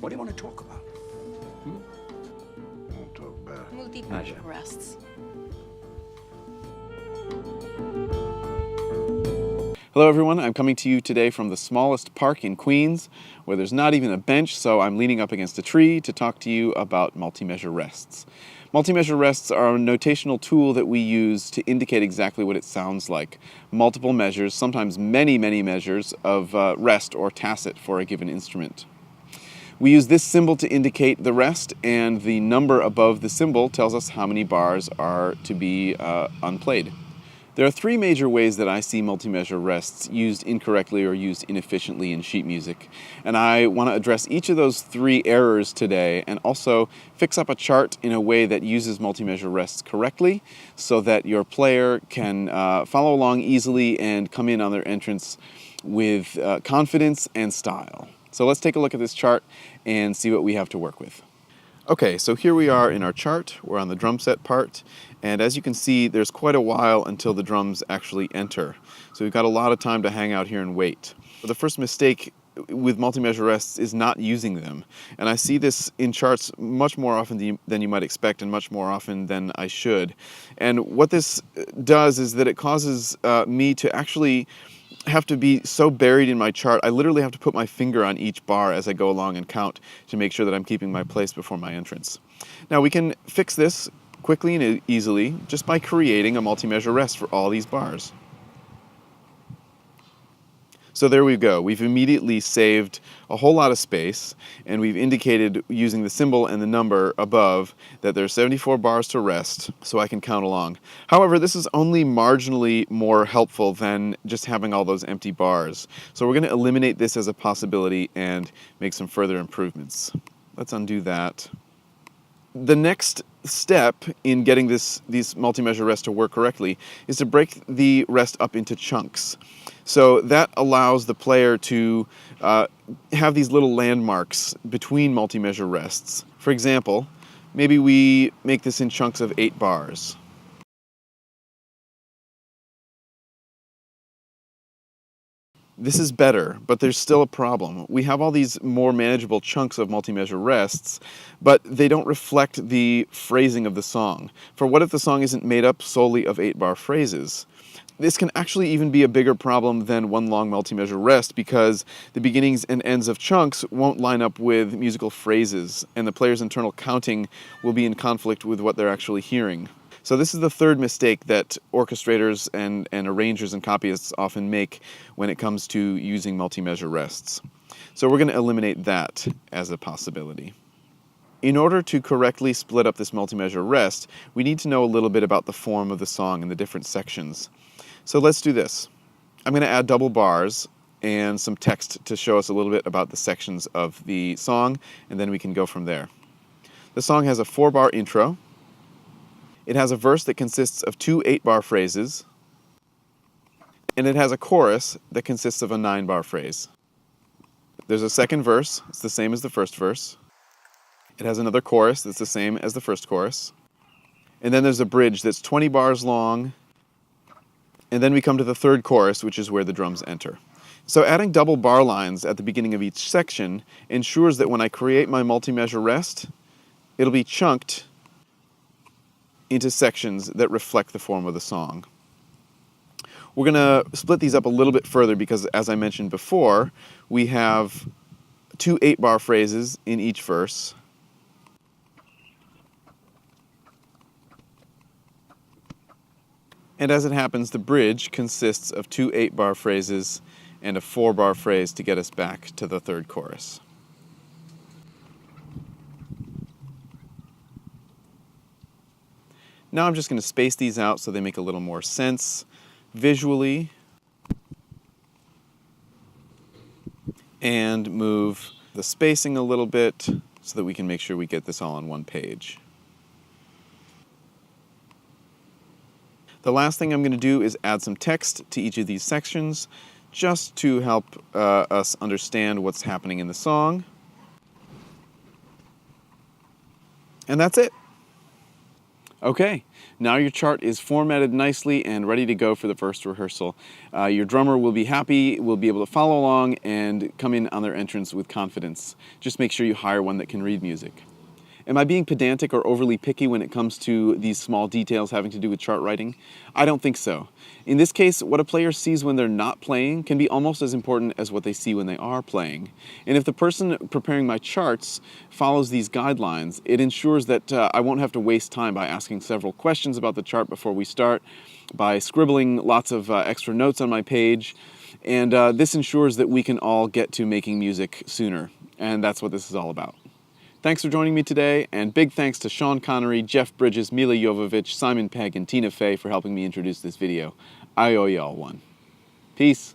What do you want to talk about? I want to talk about MultiMeasure Rests. Hello everyone, I'm coming to you today from the smallest park in Queens, where there's not even a bench, so I'm leaning up against a tree to talk to you about MultiMeasure Rests. MultiMeasure Rests are a notational tool that we use to indicate exactly what it sounds like. Multiple measures, sometimes many measures of rest or tacit for a given instrument. We use this symbol to indicate the rest, and the number above the symbol tells us how many bars are to be unplayed. There are three major ways that I see multi-measure rests used incorrectly or used inefficiently in sheet music. And I want to address each of those three errors today and also fix up a chart in a way that uses multi-measure rests correctly so that your player can follow along easily and come in on their entrance with confidence and style. So let's take a look at this chart and see what we have to work with. Okay, so here we are in our chart. We're on the drum set part, and as you can see, there's quite a while until the drums actually enter. So we've got a lot of time to hang out here and wait. But the first mistake with multi-measure rests is not using them. And I see this in charts much more often than you might expect, and much more often than I should. And what this does is that it causes me to actually have to be so buried in my chart, I literally have to put my finger on each bar as I go along and count to make sure that I'm keeping my place before my entrance. Now we can fix this quickly and easily just by creating a multi-measure rest for all these bars. So there we go. We've immediately saved a whole lot of space, and we've indicated using the symbol and the number above that there's 74 bars to rest, so I can count along. However, this is only marginally more helpful than just having all those empty bars. So we're going to eliminate this as a possibility and make some further improvements. Let's undo that. The next step in getting these multi-measure rests to work correctly is to break the rest up into chunks. So that allows the player to have these little landmarks between multi-measure rests. For example, maybe we make this in chunks of 8 bars. This is better, but there's still a problem. We have all these more manageable chunks of multi-measure rests, but they don't reflect the phrasing of the song. For what if the song isn't made up solely of 8-bar phrases? This can actually even be a bigger problem than one long multi-measure rest because the beginnings and ends of chunks won't line up with musical phrases, and the player's internal counting will be in conflict with what they're actually hearing. So this is the third mistake that orchestrators and arrangers and copyists often make when it comes to using multi-measure rests. So we're going to eliminate that as a possibility. In order to correctly split up this multi-measure rest, we need to know a little bit about the form of the song and the different sections. So let's do this. I'm going to add double bars and some text to show us a little bit about the sections of the song, and then we can go from there. The song has a 4-bar intro. It has a verse that consists of 2 8-bar phrases, and it has a chorus that consists of a 9-bar phrase. There's a second verse, it's the same as the first verse. It has another chorus that's the same as the first chorus. And then there's a bridge that's 20 bars long, and then we come to the third chorus, which is where the drums enter. So adding double bar lines at the beginning of each section ensures that when I create my multi-measure rest, it'll be chunked into sections that reflect the form of the song. We're going to split these up a little bit further because, as I mentioned before, we have 2 8-bar phrases in each verse. And as it happens, the bridge consists of 2 8-bar phrases and a 4-bar phrase to get us back to the third chorus. Now I'm just going to space these out so they make a little more sense visually, and move the spacing a little bit so that we can make sure we get this all on one page. The last thing I'm going to do is add some text to each of these sections just to help us understand what's happening in the song. And that's it. Okay, now your chart is formatted nicely and ready to go for the first rehearsal. Your drummer will be happy, will be able to follow along, and come in on their entrance with confidence. Just make sure you hire one that can read music. Am I being pedantic or overly picky when it comes to these small details having to do with chart writing? I don't think so. In this case, what a player sees when they're not playing can be almost as important as what they see when they are playing. And if the person preparing my charts follows these guidelines, it ensures that I won't have to waste time by asking several questions about the chart before we start, by scribbling lots of extra notes on my page, and this ensures that we can all get to making music sooner. And that's what this is all about. Thanks for joining me today, and big thanks to Sean Connery, Jeff Bridges, Mila Jovovich, Simon Pegg, and Tina Fey for helping me introduce this video. I owe y'all one. Peace.